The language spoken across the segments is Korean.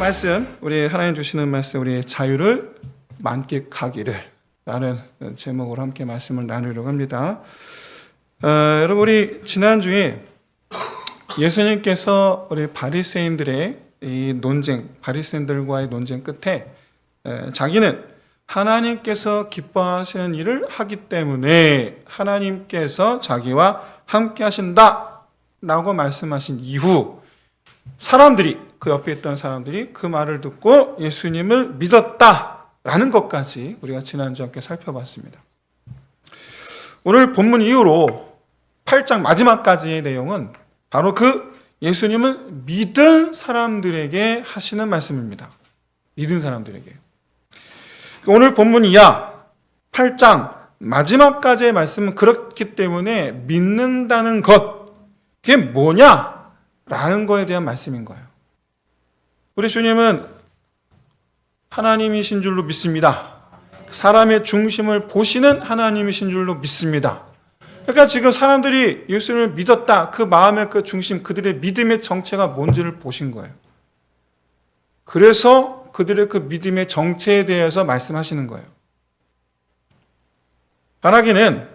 말씀, 우리 하나님 주시는 말씀, 우리 자유를 만끽하기를 라는 제목으로 함께 말씀을 나누려고 합니다. 여러분, 우리 지난주에 예수님께서 우리 바리새인들의 이 논쟁, 바리새인들과의 논쟁 끝에 자기는 하나님께서 기뻐하시는 일을 하기 때문에 하나님께서 자기와 함께 하신다 라고 말씀하신 이후 그 옆에 있던 사람들이 그 말을 듣고 예수님을 믿었다라는 것까지 우리가 지난주에 함께 살펴봤습니다. 오늘 본문 이후로 8장 마지막까지의 내용은 바로 그 예수님을 믿은 사람들에게 하시는 말씀입니다. 믿은 사람들에게. 오늘 본문 이하 8장 마지막까지의 말씀은 그렇기 때문에 믿는다는 것, 그게 뭐냐라는 거에 대한 말씀인 거예요. 우리 주님은 하나님이신 줄로 믿습니다. 사람의 중심을 보시는 하나님이신 줄로 믿습니다. 그러니까 지금 사람들이 예수님을 믿었다, 그 마음의 그 중심, 그들의 믿음의 정체가 뭔지를 보신 거예요. 그래서 그들의 그 믿음의 정체에 대해서 말씀하시는 거예요. 바라기는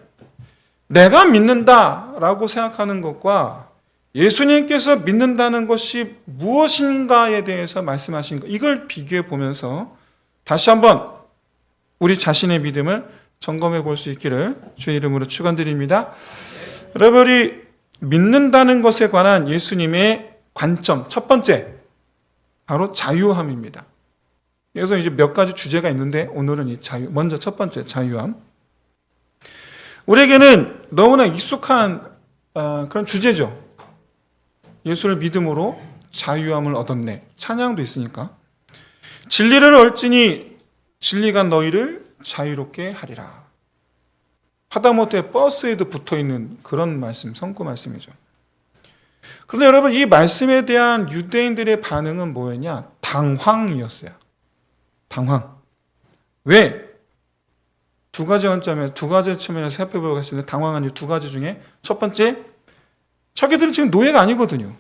내가 믿는다라고 생각하는 것과 예수님께서 믿는다는 것이 무엇인가에 대해서 말씀하신 것, 이걸 비교해 보면서 다시 한번 우리 자신의 믿음을 점검해 볼 수 있기를 주의 이름으로 축원드립니다. 여러분이 믿는다는 것에 관한 예수님의 관점, 첫 번째 바로 자유함입니다. 여기서 이제 몇 가지 주제가 있는데 오늘은 이 먼저 첫 번째 자유함. 우리에게는 너무나 익숙한 그런 주제죠. 예수를 믿음으로 자유함을 얻었네. 찬양도 있으니까. 진리를 얼지니 진리가 너희를 자유롭게 하리라. 하다못해 버스에도 붙어있는 그런 말씀, 성구 말씀이죠. 그런데 여러분, 이 말씀에 대한 유대인들의 반응은 뭐였냐? 당황이었어요. 당황. 왜? 두 가지 관점에, 두 가지 측면에서 살펴보겠습니다. 당황한 이유 두 가지 중에 첫 번째, 자기들은 지금 노예가 아니거든요.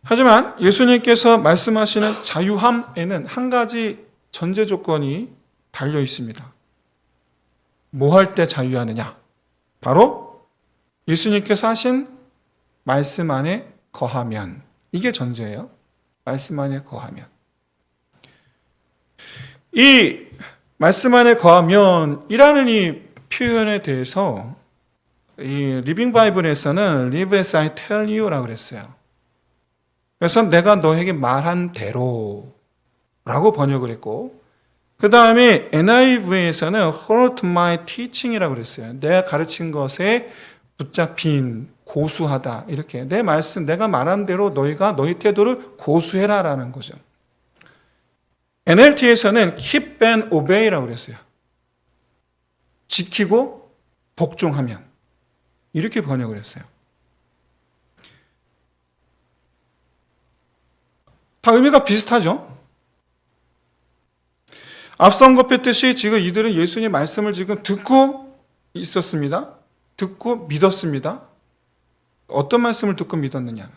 하지만 예수님께서 말씀하시는 자유함에는 한 가지 전제 조건이 달려 있습니다. 뭐 할 때 자유하느냐? 바로 예수님께서 하신 말씀 안에 거하면. 이게 전제예요. 말씀 안에 거하면. 이 말씀 안에 거하면이라는 이 표현에 대해서 이 리빙 바이블에서는 Live as I tell you라고 그랬어요. 그래서 내가 너에게 말한 대로 라고 번역을 했고, 그 다음에 NIV에서는 Hold to my teaching이라고 그랬어요. 내가 가르친 것에 붙잡힌, 고수하다, 이렇게 내 말씀, 내가 말한 대로 너희가 너희 태도를 고수해라라는 거죠. NLT에서는 Keep and obey라고 그랬어요. 지키고 복종하면, 이렇게 번역을 했어요. 다 의미가 비슷하죠? 앞선 것 뵀듯이 지금 이들은 예수님 말씀을 지금 듣고 있었습니다. 듣고 믿었습니다. 어떤 말씀을 듣고 믿었느냐는.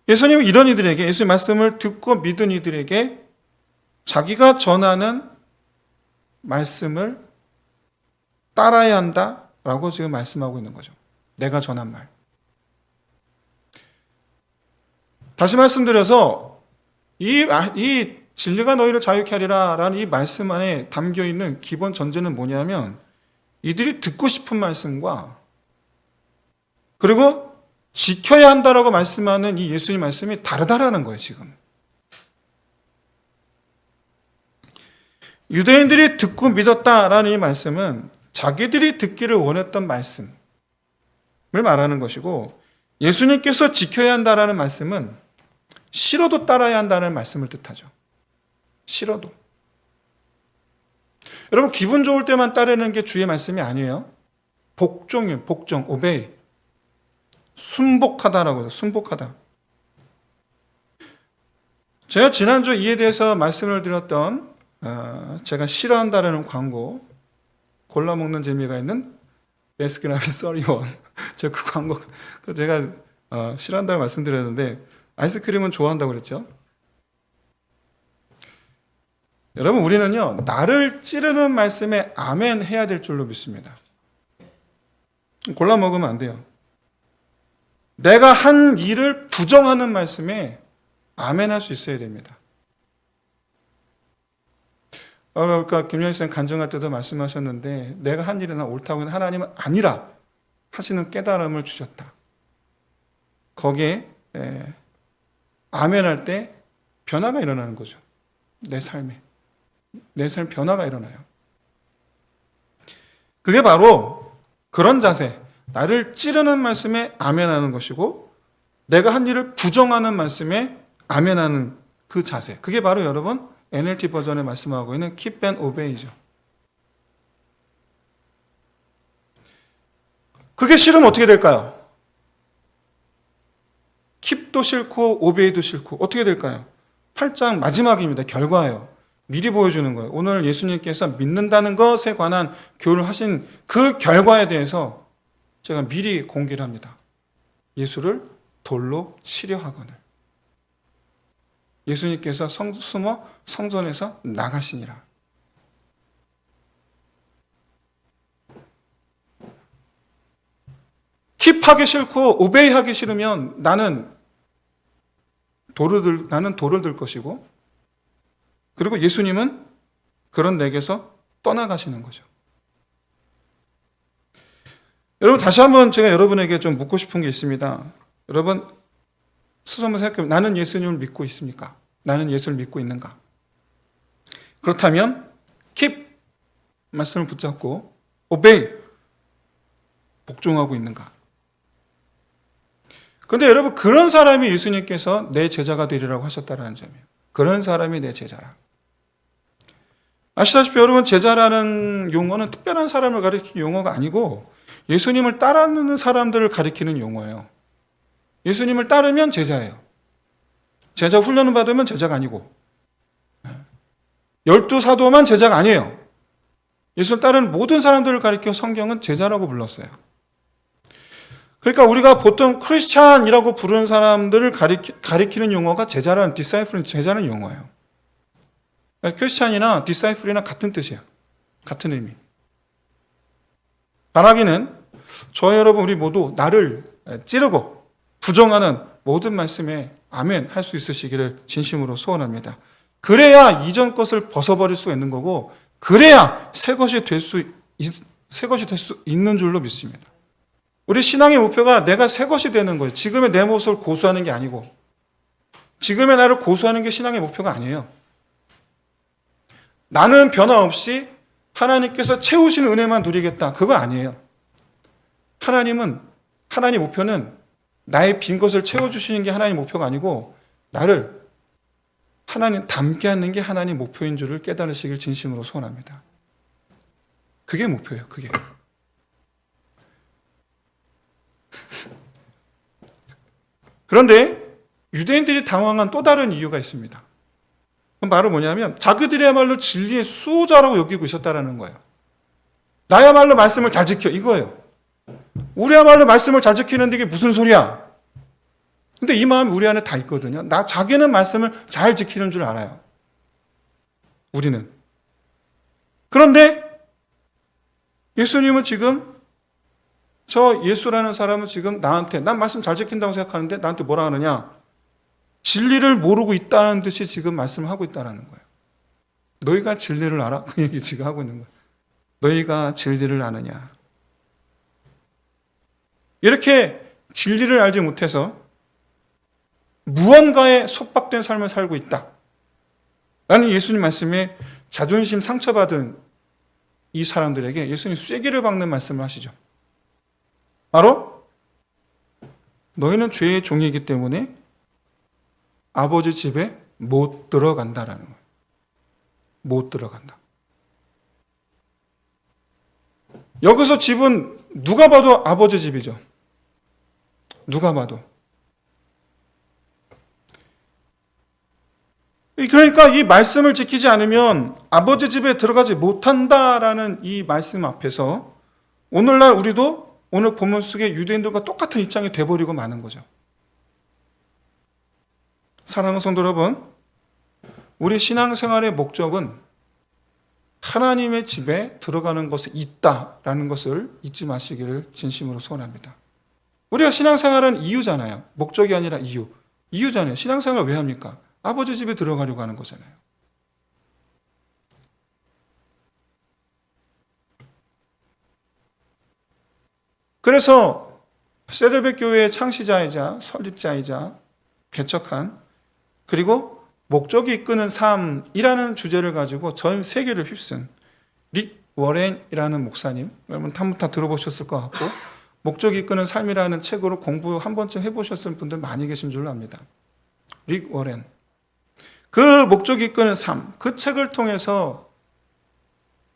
예수님은 이런 이들에게, 예수님 말씀을 듣고 믿은 이들에게 자기가 전하는 말씀을 따라야 한다라고 지금 말씀하고 있는 거죠. 내가 전한 말. 다시 말씀드려서 이 진리가 너희를 자유케 하리라 라는 이 말씀 안에 담겨있는 기본 전제는 뭐냐면 이들이 듣고 싶은 말씀과 그리고 지켜야 한다라고 말씀하는 이 예수님 말씀이 다르다라는 거예요, 지금. 유대인들이 듣고 믿었다라는 이 말씀은 자기들이 듣기를 원했던 말씀을 말하는 것이고, 예수님께서 지켜야 한다라는 말씀은 싫어도 따라야 한다는 말씀을 뜻하죠. 싫어도. 여러분, 기분 좋을 때만 따르는 게 주의 말씀이 아니에요. 복종이에요. 복종, 오베이. 순복하다라고 해요. 순복하다. 제가 지난주 이에 대해서 말씀을 드렸던 제가 싫어한다라는 광고, 골라먹는 재미가 있는 베스킨라빈스 써리원. 제가 그 광고, 제가 싫어한다고 말씀드렸는데, 아이스크림은 좋아한다고 그랬죠? 여러분, 우리는요, 나를 찌르는 말씀에 아멘 해야 될 줄로 믿습니다. 골라 먹으면 안 돼요. 내가 한 일을 부정하는 말씀에 아멘 할 수 있어야 됩니다. 그러니까 김영희 선생님 간증할 때도 말씀하셨는데, 내가 한 일이 옳다고 하는 하나님은 아니라 하시는 깨달음을 주셨다. 거기에 아멘 할 때 변화가 일어나는 거죠. 내 삶 변화가 일어나요. 그게 바로 그런 자세, 나를 찌르는 말씀에 아멘하는 것이고, 내가 한 일을 부정하는 말씀에 아멘하는 그 자세, 그게 바로 여러분 NLT 버전에 말씀하고 있는 Keep and Obey죠. 그게 싫으면 어떻게 될까요? Keep도 싫고 Obey도 싫고 어떻게 될까요? 8장 마지막입니다. 결과예요. 미리 보여주는 거예요. 오늘 예수님께서 믿는다는 것에 관한 교훈을 하신 그 결과에 대해서 제가 미리 공개를 합니다. 예수를 돌로 치려 하거늘. 예수님께서 숨어 성전에서 나가시니라. 킵하기 싫고 오베이하기 싫으면 나는 돌을 들 것이고, 그리고 예수님은 그런 내게서 떠나가시는 거죠. 여러분, 다시 한번 제가 여러분에게 좀 묻고 싶은 게 있습니다. 여러분, 스스로 한번 생각해보면, 나는 예수님을 믿고 있습니까? 나는 예수를 믿고 있는가? 그렇다면 keep 말씀을 붙잡고 obey 복종하고 있는가? 그런데 여러분, 그런 사람이 예수님께서 내 제자가 되리라고 하셨다는 점이에요. 그런 사람이 내 제자라. 아시다시피 여러분, 제자라는 용어는 특별한 사람을 가리키는 용어가 아니고 예수님을 따르는 사람들을 가리키는 용어예요. 예수님을 따르면 제자예요. 제자 훈련을 받으면 제자가 아니고, 12사도만 제자가 아니에요. 예수를 따르는 모든 사람들을 가리켜 성경은 제자라고 불렀어요. 그러니까 우리가 보통 크리스찬이라고 부르는 사람들을 가리키는 용어가 제자라는, 디사이플은 제자는 용어예요. 크리스찬이나 디사이플이나 같은 뜻이에요. 같은 의미. 바라기는 저와 여러분 우리 모두 나를 찌르고 부정하는 모든 말씀에 아멘 할 수 있으시기를 진심으로 소원합니다. 그래야 이전 것을 벗어버릴 수가 있는 거고, 그래야 새 것이 될 수 있는 줄로 믿습니다. 우리 신앙의 목표가 내가 새 것이 되는 거예요. 지금의 내 모습을 고수하는 게 아니고, 지금의 나를 고수하는 게 신앙의 목표가 아니에요. 나는 변화 없이 하나님께서 채우시는 은혜만 누리겠다, 그거 아니에요. 하나님 목표는 나의 빈 것을 채워주시는 게 하나님 목표가 아니고, 나를 하나님 닮게 하는 게 하나님 목표인 줄을 깨달으시길 진심으로 소원합니다. 그게 목표예요. 그게. 그런데 유대인들이 당황한 또 다른 이유가 있습니다. 그건 바로 뭐냐면 자기들이야말로 진리의 수호자라고 여기고 있었다는 거예요. 나야말로 말씀을 잘 지켜, 이거예요. 우리야말로 말씀을 잘 지키는데 이게 무슨 소리야? 근데 이 마음이 우리 안에 다 있거든요. 자기는 말씀을 잘 지키는 줄 알아요. 우리는. 그런데 예수님은 지금, 저 예수라는 사람은 지금 나한테, 난 말씀 잘 지킨다고 생각하는데 나한테 뭐라 하느냐? 진리를 모르고 있다는 듯이 지금 말씀을 하고 있다는 거예요. 너희가 진리를 알아? 그 얘기 지금 하고 있는 거예요. 너희가 진리를 아느냐? 이렇게 진리를 알지 못해서 무언가에 속박된 삶을 살고 있다 라는 예수님 말씀에 자존심 상처받은 이 사람들에게 예수님 쐐기를 박는 말씀을 하시죠. 바로 너희는 죄의 종이기 때문에 아버지 집에 못 들어간다라는 거예요. 못 들어간다. 여기서 집은 누가 봐도 아버지 집이죠. 누가 봐도. 그러니까 이 말씀을 지키지 않으면 아버지 집에 들어가지 못한다라는 이 말씀 앞에서 오늘날 우리도 오늘 본문 속의 유대인들과 똑같은 입장이 돼버리고 마는 거죠. 사랑하는 성도 여러분, 우리 신앙생활의 목적은 하나님의 집에 들어가는 것에 있다라는 것을 잊지 마시기를 진심으로 소원합니다. 우리가 신앙생활은 이유잖아요. 목적이 아니라 이유. 이유잖아요. 신앙생활 왜 합니까? 아버지 집에 들어가려고 하는 거잖아요. 그래서 세드백 교회의 창시자이자 설립자이자 개척한, 그리고 목적이 이끄는 삶이라는 주제를 가지고 전 세계를 휩쓴 릭 워렌이라는 목사님, 여러분 한번 다 들어보셨을 것 같고, 목적이 이끄는 삶이라는 책으로 공부 한 번쯤 해보셨을 분들 많이 계신 줄로 압니다. 릭 워렌. 그 목적이 이끄는 삶, 그 책을 통해서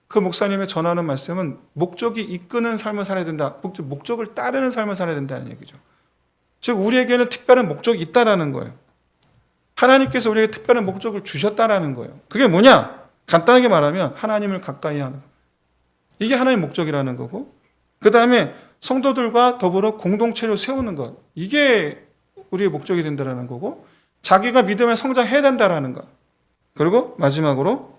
그 목사님의 전하는 말씀은 목적이 이끄는 삶을 살아야 된다. 목적을 따르는 삶을 살아야 된다는 얘기죠. 즉 우리에게는 특별한 목적이 있다라는 거예요. 하나님께서 우리에게 특별한 목적을 주셨다라는 거예요. 그게 뭐냐? 간단하게 말하면 하나님을 가까이 하는, 이게 하나님의 목적이라는 거고, 그 다음에 성도들과 더불어 공동체를 세우는 것, 이게 우리의 목적이 된다라는 거고, 자기가 믿음에 성장해야 된다라는 것, 그리고 마지막으로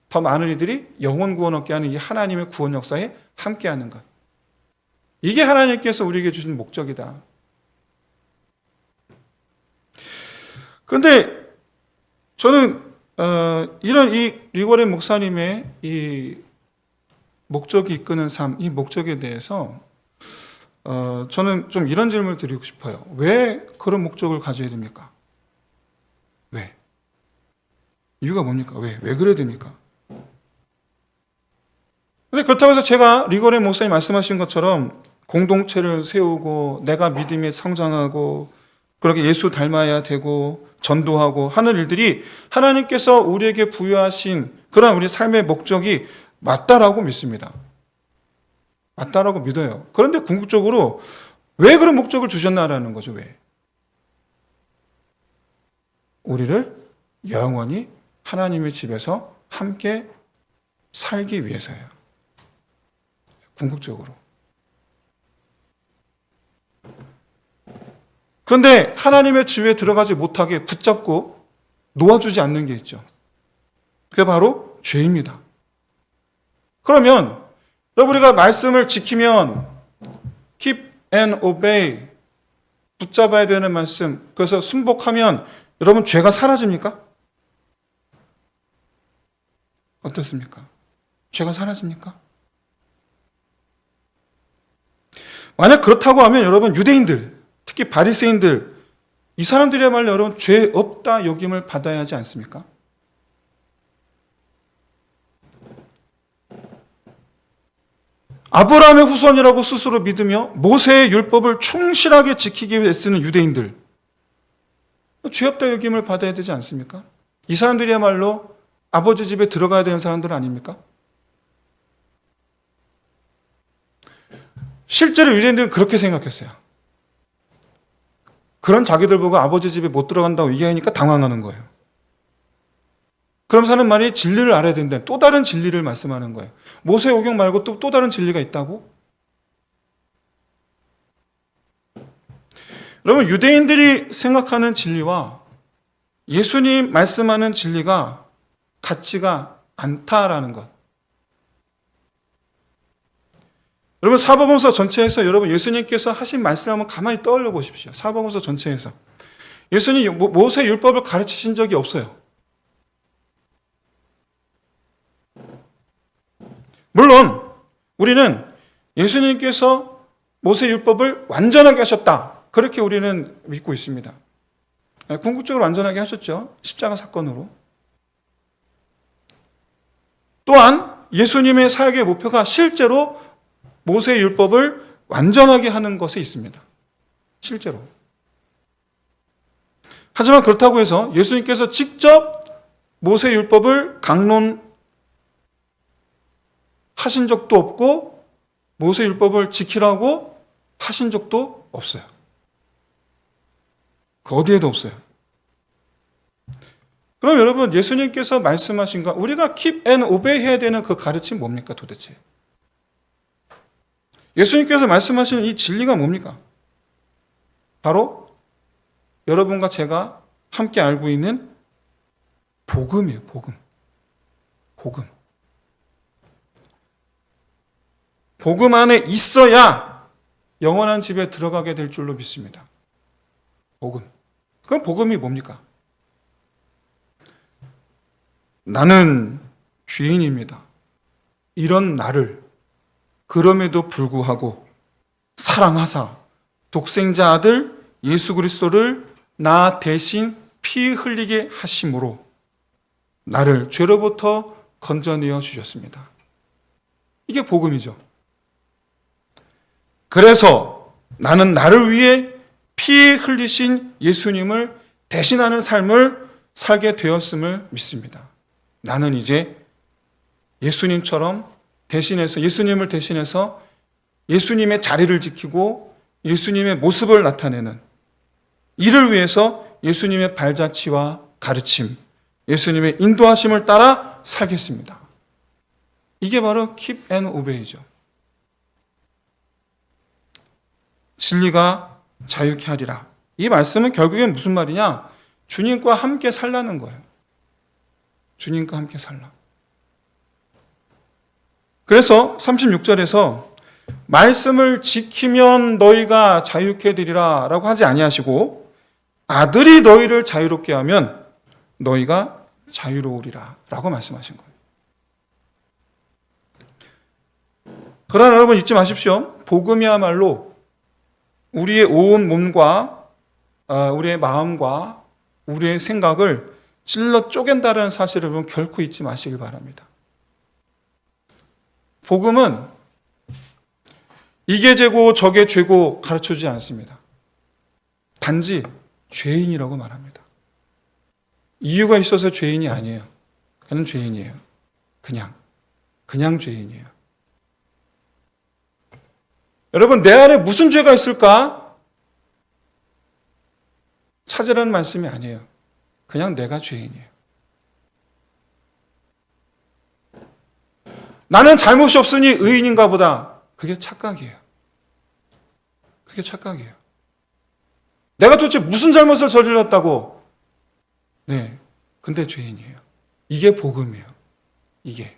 더 많은 이들이 영혼 구원 얻게 하는 이 하나님의 구원 역사에 함께하는 것, 이게 하나님께서 우리에게 주신 목적이다. 그런데 저는 이런 이 리고렌 목사님의 이 목적이 이끄는 삶, 이 목적에 대해서 저는 좀 이런 질문을 드리고 싶어요. 왜 그런 목적을 가져야 됩니까? 왜? 이유가 뭡니까? 왜 그래야 됩니까? 근데 그렇다고 해서 제가 리고렌 목사님 말씀하신 것처럼 공동체를 세우고 내가 믿음에 성장하고 그렇게 예수 닮아야 되고 전도하고 하는 일들이 하나님께서 우리에게 부여하신 그런 우리 삶의 목적이 맞다라고 믿습니다. 맞다라고 믿어요. 그런데 궁극적으로 왜 그런 목적을 주셨나라는 거죠. 왜? 우리를 영원히 하나님의 집에서 함께 살기 위해서예요. 궁극적으로. 그런데 하나님의 집에 들어가지 못하게 붙잡고 놓아주지 않는 게 있죠. 그게 바로 죄입니다. 그러면 우리가 말씀을 지키면 keep and obey, 붙잡아야 되는 말씀, 그래서 순복하면 여러분 죄가 사라집니까? 어떻습니까? 죄가 사라집니까? 만약 그렇다고 하면 여러분 유대인들, 특히 바리새인들, 이 사람들이야말로 여러분 죄 없다 여김을 받아야 하지 않습니까? 아브라함의 후손이라고 스스로 믿으며 모세의 율법을 충실하게 지키기 위해 쓰는 유대인들, 죄 없다 여김을 받아야 되지 않습니까? 이 사람들이야말로 아버지 집에 들어가야 되는 사람들 아닙니까? 실제로 유대인들은 그렇게 생각했어요. 그런 자기들 보고 아버지 집에 못 들어간다고 얘기하니까 당황하는 거예요. 그러면서 하는 말이 진리를 알아야 된다. 또 다른 진리를 말씀하는 거예요. 모세 오경 말고 또 다른 진리가 있다고? 여러분, 유대인들이 생각하는 진리와 예수님 말씀하는 진리가 같지가 않다라는 것. 여러분, 사복음서 전체에서 여러분 예수님께서 하신 말씀을 한번 가만히 떠올려 보십시오. 사복음서 전체에서 예수님 모세 율법을 가르치신 적이 없어요. 물론 우리는 예수님께서 모세 율법을 완전하게 하셨다, 그렇게 우리는 믿고 있습니다. 궁극적으로 완전하게 하셨죠. 십자가 사건으로. 또한 예수님의 사역의 목표가 실제로 모세 율법을 완전하게 하는 것에 있습니다. 실제로. 하지만 그렇다고 해서 예수님께서 직접 모세 율법을 강론하신 적도 없고 모세 율법을 지키라고 하신 적도 없어요. 그 어디에도 없어요. 그럼 여러분, 예수님께서 말씀하신 거, 우리가 keep and obey 해야 되는 그 가르침 뭡니까 도대체? 예수님께서 말씀하시는 이 진리가 뭡니까? 바로 여러분과 제가 함께 알고 있는 복음이에요. 복음. 복음 안에 있어야 영원한 집에 들어가게 될 줄로 믿습니다. 복음. 그럼 복음이 뭡니까? 나는 죄인입니다. 이런 나를 그럼에도 불구하고 사랑하사 독생자 아들 예수 그리스도를 나 대신 피 흘리게 하심으로 나를 죄로부터 건져내어 주셨습니다. 이게 복음이죠. 그래서 나는 나를 위해 피 흘리신 예수님을 대신하는 삶을 살게 되었음을 믿습니다. 나는 이제 예수님처럼 예수님을 대신해서 예수님의 자리를 지키고 예수님의 모습을 나타내는 이를 위해서 예수님의 발자취와 가르침, 예수님의 인도하심을 따라 살겠습니다. 이게 바로 keep and obey죠. 진리가 자유케 하리라. 이 말씀은 결국엔 무슨 말이냐? 주님과 함께 살라는 거예요. 주님과 함께 살라. 그래서 36절에서 말씀을 지키면 너희가 자유케 되리라 라고 하지 아니하시고 아들이 너희를 자유롭게 하면 너희가 자유로우리라 라고 말씀하신 거예요. 그러나 여러분 잊지 마십시오. 복음이야말로 우리의 온 몸과 우리의 마음과 우리의 생각을 찔러 쪼갠다는 사실을 여러분 결코 잊지 마시길 바랍니다. 복음은 이게 죄고 저게 죄고 가르쳐주지 않습니다. 단지 죄인이라고 말합니다. 이유가 있어서 죄인이 아니에요. 그냥 죄인이에요. 그냥 죄인이에요. 여러분, 내 안에 무슨 죄가 있을까? 찾으라는 말씀이 아니에요. 그냥 내가 죄인이에요. 나는 잘못이 없으니 의인인가 보다. 그게 착각이에요. 내가 도대체 무슨 잘못을 저질렀다고? 네, 근데 죄인이에요. 이게 복음이에요. 이게.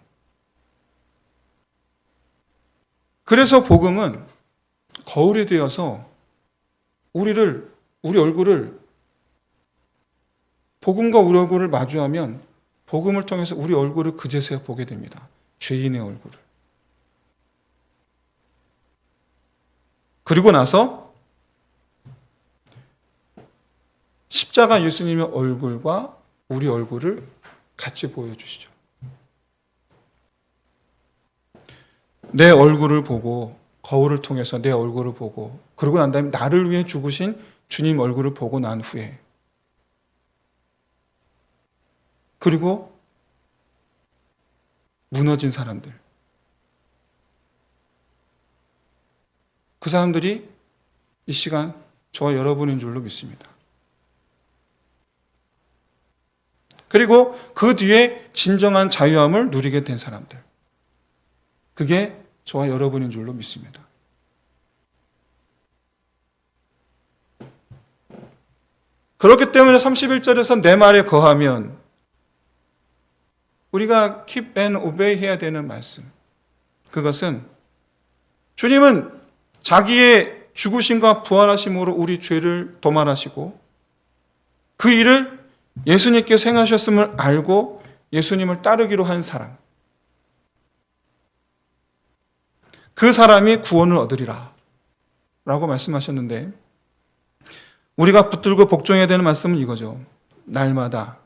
그래서 복음은 거울이 되어서 우리 얼굴을 복음과 우리 얼굴을 마주하면 복음을 통해서 우리 얼굴을 그제서야 보게 됩니다. 죄인의 얼굴을. 그리고 나서 십자가 예수님의 얼굴과 우리 얼굴을 같이 보여주시죠. 내 얼굴을 보고 거울을 통해서 내 얼굴을 보고 그러고 난 다음에 나를 위해 죽으신 주님 얼굴을 보고 난 후에 그리고 무너진 사람들 그 사람들이 이 시간 저와 여러분인 줄로 믿습니다. 그리고 그 뒤에 진정한 자유함을 누리게 된 사람들 그게 저와 여러분인 줄로 믿습니다. 그렇기 때문에 31절에서 내 말에 거하면 우리가 keep and obey 해야 되는 말씀. 그것은 주님은 자기의 죽으심과 부활하심으로 우리 죄를 도말하시고 그 일을 예수님께서 행하셨음을 알고 예수님을 따르기로 한 사람. 그 사람이 구원을 얻으리라 라고 말씀하셨는데 우리가 붙들고 복종해야 되는 말씀은 이거죠. 날마다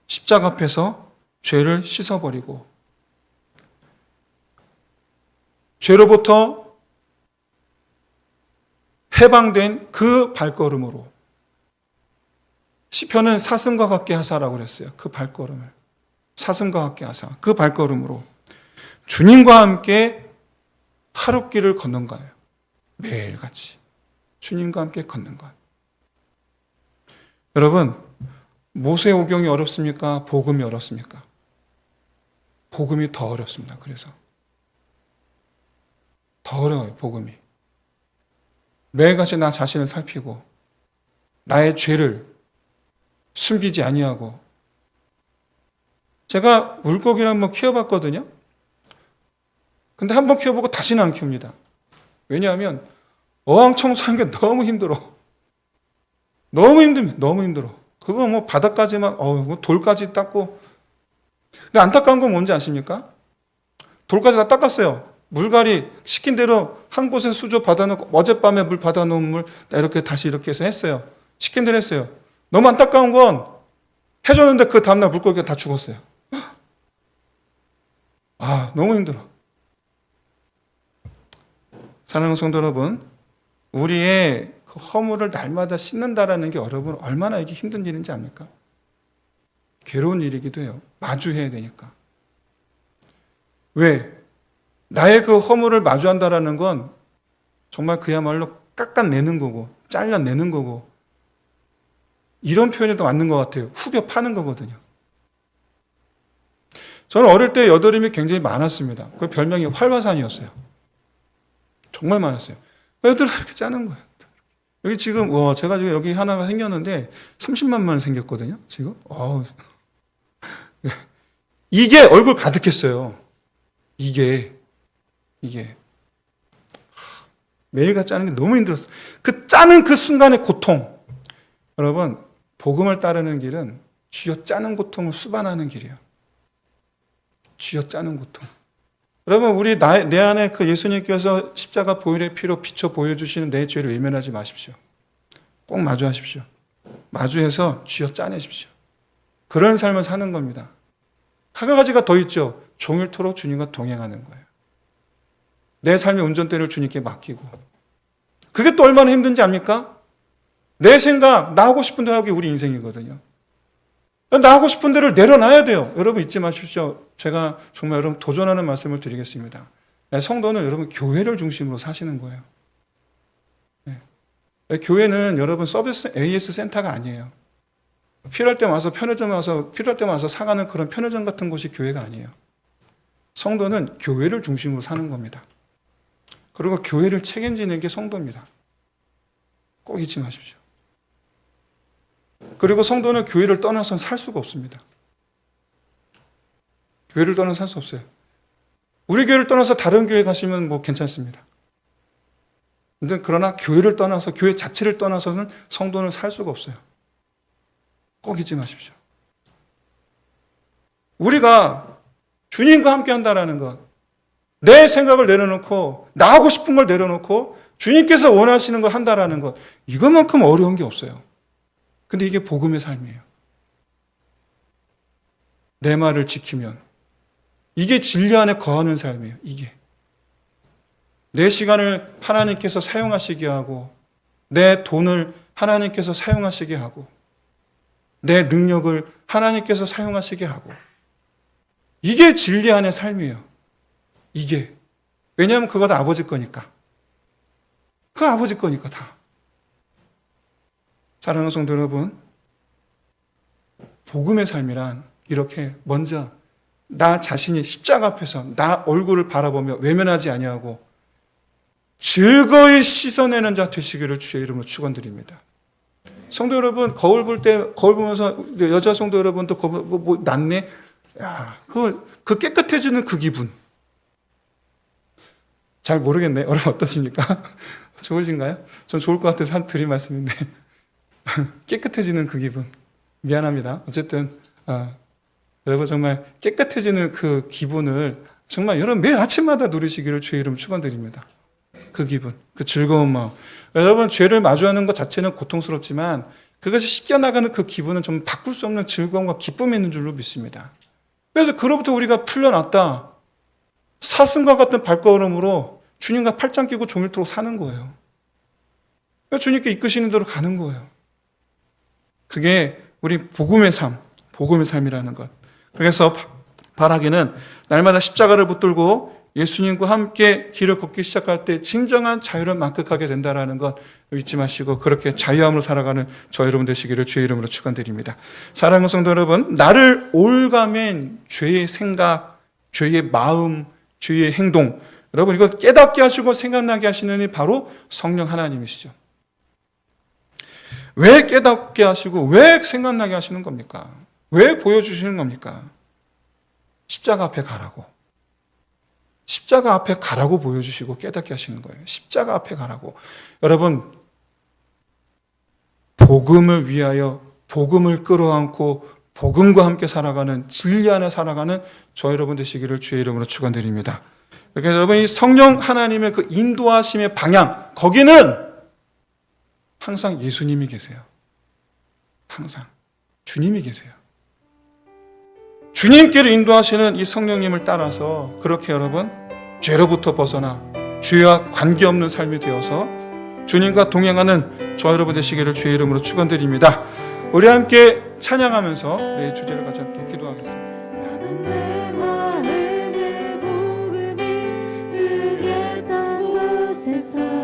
십자가 앞에서 죄를 씻어버리고 죄로부터 해방된 그 발걸음으로 시편은 사슴과 같게 하사라고 그랬어요. 그 발걸음을 사슴과 같게 하사 그 발걸음으로 주님과 함께 하룻길을 걷는 거예요. 매일같이 주님과 함께 걷는 것. 여러분 모세오경이 어렵습니까? 복음이 어렵습니까? 복음이 더 어렵습니다. 그래서 더 어려워요, 복음이. 매일같이 나 자신을 살피고 나의 죄를 숨기지 아니하고. 제가 물고기를 한번 키워봤거든요. 근데 한번 키워보고 다시는 안 키웁니다. 왜냐하면 어항 청소하는 게 너무 힘들어. 너무 힘들어. 그거 뭐 바닥까지만, 돌까지 닦고. 근데 안타까운 건 뭔지 아십니까? 돌까지 다 닦았어요. 물갈이 시킨 대로 한 곳에 수조 받아놓고, 어젯밤에 물 받아놓은 물 이렇게 다시 이렇게 해서 했어요. 시킨 대로 했어요. 너무 안타까운 건 해줬는데 그 다음날 물고기가 다 죽었어요. 너무 힘들어. 사랑하는 성도 여러분, 우리의 그 허물을 날마다 씻는다라는 게 여러분 얼마나 이게 힘든 일인지 압니까? 괴로운 일이기도 해요. 마주해야 되니까. 왜? 나의 그 허물을 마주한다라는 건 정말 그야말로 깎아내는 거고 잘라내는 거고, 이런 표현이 더 맞는 것 같아요. 후벼 파는 거거든요. 저는 어릴 때 여드름이 굉장히 많았습니다. 그 별명이 활화산이었어요. 정말 많았어요. 여드름 이렇게 짜는 거예요. 여기 지금 제가 지금 여기 하나가 생겼는데 30만만 생겼거든요. 지금. 이게 얼굴 가득했어요. 이게 매일같이 짜는 게 너무 힘들었어요. 그 짜는 그 순간의 고통. 여러분, 복음을 따르는 길은 쥐어 짜는 고통을 수반하는 길이에요. 쥐어 짜는 고통. 여러분, 내 안에 그 예수님께서 십자가 보혈의 피로 비춰 보여주시는 내 죄를 외면하지 마십시오. 꼭 마주하십시오. 마주해서 쥐어 짜내십시오. 그런 삶을 사는 겁니다. 한 가지가 더 있죠. 종일토록 주님과 동행하는 거예요. 내 삶의 운전대를 주님께 맡기고. 그게 또 얼마나 힘든지 압니까? 내 생각, 나 하고 싶은 대로 하기 우리 인생이거든요. 나 하고 싶은 대로 내려놔야 돼요. 여러분 잊지 마십시오. 제가 정말 여러분 도전하는 말씀을 드리겠습니다. 성도는 여러분 교회를 중심으로 사시는 거예요. 교회는 여러분 서비스 AS 센터가 아니에요. 필요할 때 와서 편의점에 와서 필요할 때 와서 사가는 그런 편의점 같은 곳이 교회가 아니에요. 성도는 교회를 중심으로 사는 겁니다. 그리고 교회를 책임지는 게 성도입니다. 꼭 잊지 마십시오. 그리고 성도는 교회를 떠나서 살 수가 없습니다. 교회를 떠나서 살 수 없어요. 우리 교회를 떠나서 다른 교회 가시면 뭐 괜찮습니다. 근데 그러나 교회를 떠나서, 교회 자체를 떠나서는 성도는 살 수가 없어요. 꼭 잊지 마십시오. 우리가 주님과 함께 한다라는 것, 내 생각을 내려놓고 나 하고 싶은 걸 내려놓고 주님께서 원하시는 걸 한다라는 것, 이것만큼 어려운 게 없어요. 근데 이게 복음의 삶이에요. 내 말을 지키면 이게 진리 안에 거하는 삶이에요. 이게 내 시간을 하나님께서 사용하시게 하고, 내 돈을 하나님께서 사용하시게 하고, 내 능력을 하나님께서 사용하시게 하고, 이게 진리 안의 삶이에요. 이게. 왜냐하면 그거 다 아버지 거니까. 그 아버지 거니까 다. 사랑하는 성도 여러분, 복음의 삶이란 이렇게 먼저 나 자신이 십자가 앞에서 나 얼굴을 바라보며 외면하지 아니하고 즐거이 씻어내는 자 되시기를 주의 이름으로 축원드립니다. 성도 여러분, 거울 보면서 여자 성도 여러분도 뭐 낫네? 야, 그 깨끗해지는 그 기분. 잘 모르겠네. 여러분 어떠십니까? 좋으신가요? 전 좋을 것 같아서 드린 말씀인데. 깨끗해지는 그 기분. 미안합니다. 어쨌든 여러분 정말 깨끗해지는 그 기분을 정말 여러분 매일 아침마다 누리시기를 주의 이름 축원드립니다. 그 기분, 그 즐거운 마음. 여러분 죄를 마주하는 것 자체는 고통스럽지만 그것이 씻겨나가는 그 기분은 좀 바꿀 수 없는 즐거움과 기쁨이 있는 줄로 믿습니다. 그래서 그로부터 우리가 풀려났다. 사슴과 같은 발걸음으로 주님과 팔짱 끼고 종일토록 사는 거예요. 주님께 이끄시는 대로 가는 거예요. 그게 우리 복음의 삶, 복음의 삶이라는 것. 그래서 바라기는 날마다 십자가를 붙들고 예수님과 함께 길을 걷기 시작할 때 진정한 자유를 만끽하게 된다는 것 잊지 마시고 그렇게 자유함으로 살아가는 저 여러분 되시기를 주의 이름으로 축원드립니다. 사랑하는 성도 여러분, 나를 올가맨 죄의 생각, 죄의 마음, 죄의 행동, 여러분, 이거 깨닫게 하시고 생각나게 하시는 이 바로 성령 하나님이시죠. 왜 깨닫게 하시고 왜 생각나게 하시는 겁니까? 왜 보여주시는 겁니까? 십자가 앞에 가라고. 십자가 앞에 가라고 보여주시고 깨닫게 하시는 거예요. 십자가 앞에 가라고. 여러분, 복음을 위하여 복음을 끌어안고 복음과 함께 살아가는, 진리 안에 살아가는 저 여러분 되시기를 주의 이름으로 축원드립니다. 그러니까 여러분, 이 성령 하나님의 그 인도하심의 방향, 거기는 항상 예수님이 계세요. 항상 주님이 계세요. 주님께로 인도하시는 이 성령님을 따라서 그렇게 여러분 죄로부터 벗어나 주와 관계없는 삶이 되어서 주님과 동행하는 저 여러분 되시기를 주의 이름으로 축원드립니다. 우리 함께 찬양하면서 우리의 주제를 가져 함께 기도하겠습니다. 나는 내 마음의 복음이 그게 딴 곳에서